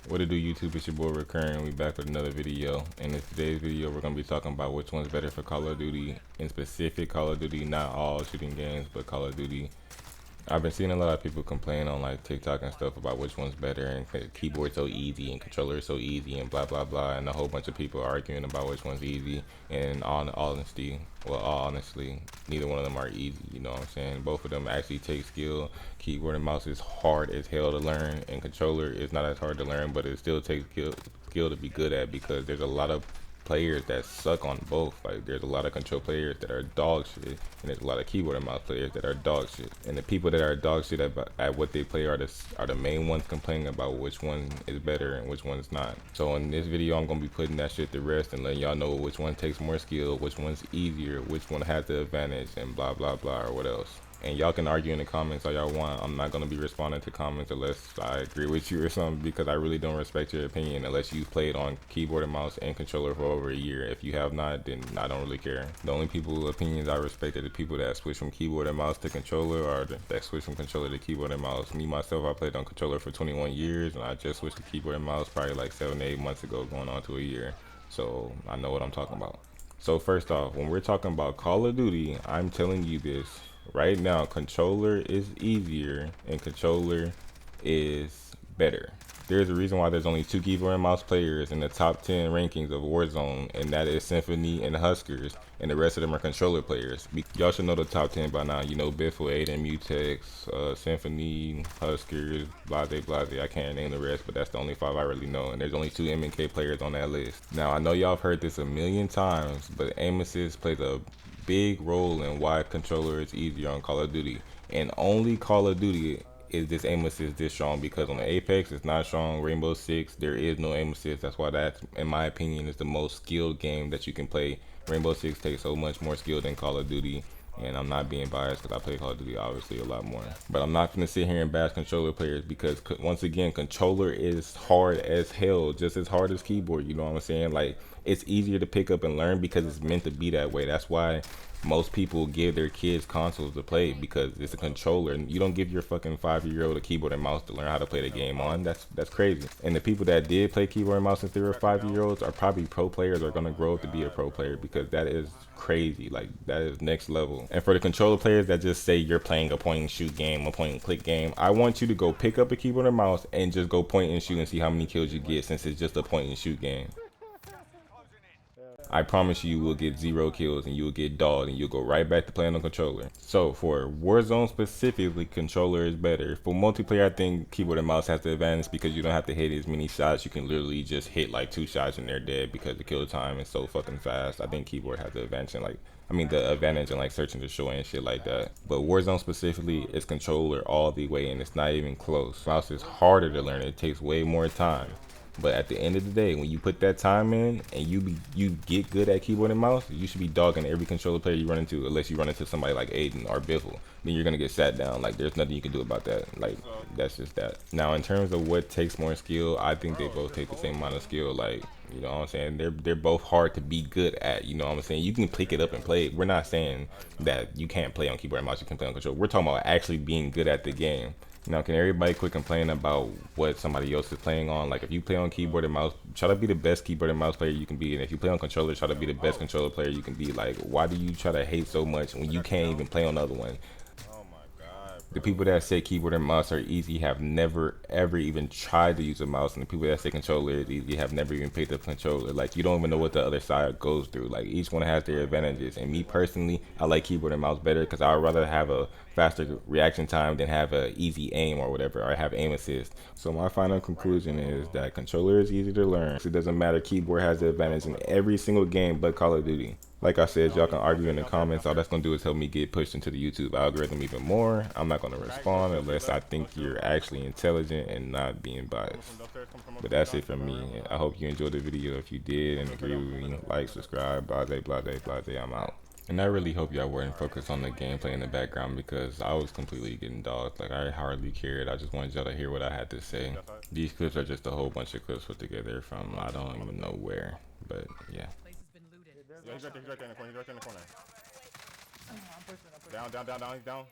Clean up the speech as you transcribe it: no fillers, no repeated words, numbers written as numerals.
What it do, YouTube? It's your boy Recurring. We back with another video. And in today's video, we're gonna be talking about which one's better for Call of Duty. In specific, Call of Duty, not all shooting games, but Call of Duty. I've been seeing a lot of people complain on like TikTok and stuff about which one's better, and keyboard so easy and controller so easy and blah blah blah, and a whole bunch of people arguing about which one's easy. And all honestly, neither one of them are easy. You know what I'm saying? Both of them actually take skill. Keyboard and mouse is hard as hell to learn, and controller is not as hard to learn, but it still takes skill to be good at, because there's a lot of players that suck on both. Like, there's a lot of control players that are dog shit, and there's a lot of keyboard and mouse players that are dog shit. And the people that are dog shit at what they play are the main ones complaining about which one is better and which one's not. So in this video, I'm gonna be putting that shit to rest and letting y'all know which one takes more skill, which one's easier, which one has the advantage, and blah blah blah, or what else. And y'all can argue in the comments all y'all want. I'm not gonna be responding to comments unless I agree with you or something, because I really don't respect your opinion unless you've played on keyboard and mouse and controller for over a year. If you have not, then I don't really care. The only people's opinions I respect are the people that switch from keyboard and mouse to controller, or that switch from controller to keyboard and mouse. Me myself, I played on controller for 21 years, and I just switched to keyboard and mouse probably like 7 to 8 months ago, going on to a year. So I know what I'm talking about. So first off, when we're talking about Call of Duty, I'm telling you this right now: controller is easier and controller is better. There's a reason why there's only 2 keyboard and mouse players in the top 10 rankings of Warzone, and that is 𝙦𝙀 and 𝙏𝙬𝙀𝙀, and the rest of them are controller players. Y'all should know the top 10 by now. You know 𝙏𝙀, 𝙦𝙀, 𝙦𝙀, 𝙏𝙬𝙀𝙀, 𝙏𝙀. I can't name the rest, but that's the only 5 I really know, and there's only 2 MK players on that list. Now, I know y'all have heard this a million times, but aim assist plays a big role in why controller is easier on Call of Duty. And only Call of Duty is this aim assist this strong, because on the Apex it's not strong. Rainbow Six, there is no aim assist. That's why that, in my opinion, is the most skilled game that you can play. Rainbow Six takes so much more skill than Call of Duty, and I'm not being biased because I play Call of Duty obviously a lot more. But I'm not gonna sit here and bash controller players, because once again, controller is hard as hell, just as hard as keyboard. You know what I'm saying? Like, it's easier to pick up and learn because it's meant to be that way. That's why most people give their kids consoles to play, because it's a controller, and you don't give your fucking 5-year-old a keyboard and mouse to learn how to play the game on. That's crazy. And the people that did play keyboard and mouse since they were 5-year-olds are probably pro players, are gonna grow up to be a pro player, because that is crazy. Like, that is next level. And for the controller players that just say you're playing a point and shoot game, a point and click game, I want you to go pick up a keyboard and mouse and just go point and shoot and see how many kills you get, since it's just a point and shoot game. I promise you will get 0 kills, and you will get dogged, and you'll go right back to playing on controller. So for Warzone specifically, controller is better. For multiplayer, I think keyboard and mouse has the advantage, because you don't have to hit as many shots. You can literally just hit like 2 shots and they're dead, because the kill time is so fucking fast. I think keyboard has the advantage in the advantage in like searching to show and shit like that. But Warzone specifically is controller all the way, and it's not even close. Mouse is harder to learn. It takes way more time. But at the end of the day, when you put that time in and you get good at keyboard and mouse, you should be dogging every controller player you run into, unless you run into somebody like Aiden or 𝗏𝗏. Then you're gonna get sat down. Like, there's nothing you can do about that. Like, that's just that. Now, in terms of what takes more skill, I think they both take the same amount of skill. Like, you know what I'm saying? They're both hard to be good at. You know what I'm saying? You can pick it up and play it. We're not saying that you can't play on keyboard and mouse, you can play on controller. We're talking about actually being good at the game. Now, can everybody quit complaining about what somebody else is playing on? Like, if you play on keyboard and mouse, try to be the best keyboard and mouse player you can be. And if you play on controller, try to be the best controller player you can be. Like, why do you try to hate so much when you can't even play on the other one? The people that say keyboard and mouse are easy have never ever even tried to use a mouse, and the people that say controller is easy have never even picked up controller. Like, you don't even know what the other side goes through. Like, each one has their advantages, and me personally, I like keyboard and mouse better, because I would rather have a faster reaction time than have a easy aim or whatever, or have aim assist. So my final conclusion is that controller is easy to learn. It doesn't matter, keyboard has the advantage in every single game but Call of Duty. Like I said, y'all can argue in the comments. All that's gonna do is help me get pushed into the YouTube algorithm even more. I'm not gonna respond unless I think you're actually intelligent and not being biased. But that's it from me. I hope you enjoyed the video. If you did and agree with me, like, subscribe, 𝙏𝙬𝙏𝙏𝙏𝙏. I'm out. And I really hope y'all weren't focused on the gameplay in the background, because I was completely getting dogged. Like, I hardly cared. I just wanted y'all to hear what I had to say. These clips are just a whole bunch of clips put together from I don't even know where. But yeah. Yeah, he's right there in the corner. Down, he's down.